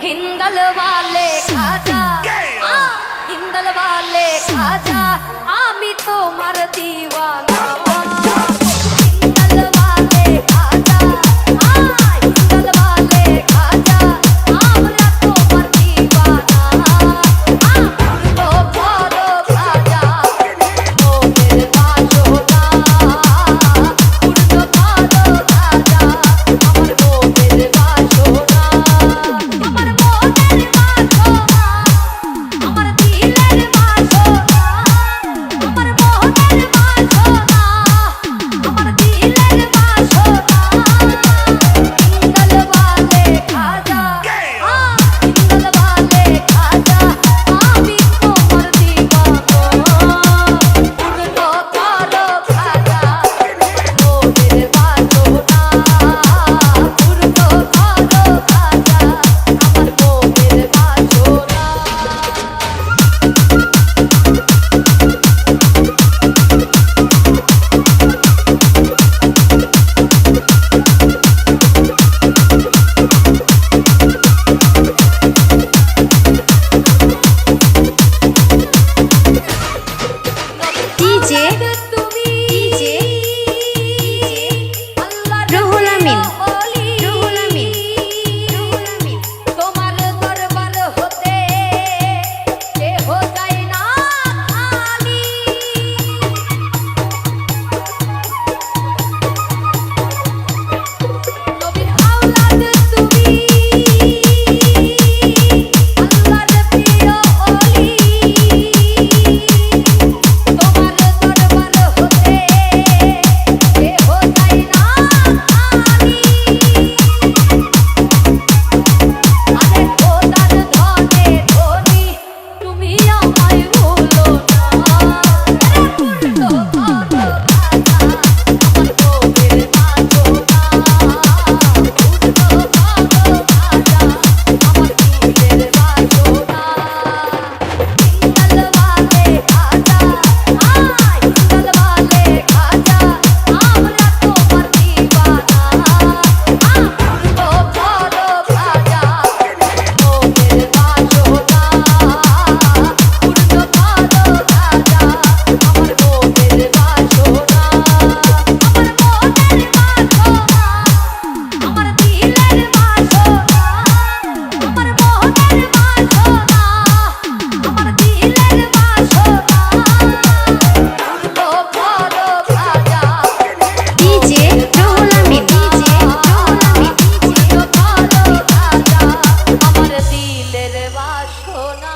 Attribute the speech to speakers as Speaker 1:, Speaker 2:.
Speaker 1: हिंदल वाले खाजा हिंदल वाले खाजा आमी तोमार दीवाना हिंदल वाले खाजा हिंदल वाले खाजा आमरा तोमार दीवाना तो भालो खाजा मोদের বাসনা পুরনো ভালো খাজা আমার মোদের বাসনা আমার মোদের বাসনা আমার দিলের বাসনা আমার মোদের বাসনা আমার দিলের বাসনা হিন্দল वाले খাজা হিন্দল वाले খাজা আমি তোমার দিওয়ানা পুরনো ভালো খাজা মোদের বাসনা পুরনো ভালো খাজা আমার মোদের বাসনা
Speaker 2: ডিজে রুহুল আমিন
Speaker 1: তোমার দরবার হতে কেহ যায় না খালি নবীর আওলাদ তুমি আল্লাহর প্রিয় ওলি তোমার দরবার হতে কেহ যায় না খালি আরে খোদার ধনে ধনি তুমি আমায় ভুলো না আরে পুরনো ভালো খাজা আমার মোদের বাসনা পুরনো ভালো খাজা আমার দিলের বাসনা হিন্দল वाले খাজা হিন্দল वाले খাজা আমরা তোমার দিওয়ানা পুরনো ভালো খাজা মোদের বাসনা পুরনো ভালো খাজা আমার মোদের বাসনা আমার মোদের বাসনা আমার দিলের বাসনা আমার মোদের বাসনা আমার দিলের বাসনা পুরনো ভালো খাজা
Speaker 2: ডিজে রুহুল আমিন
Speaker 1: পুরনো ভালো খাজা আমার দিলের বাসনা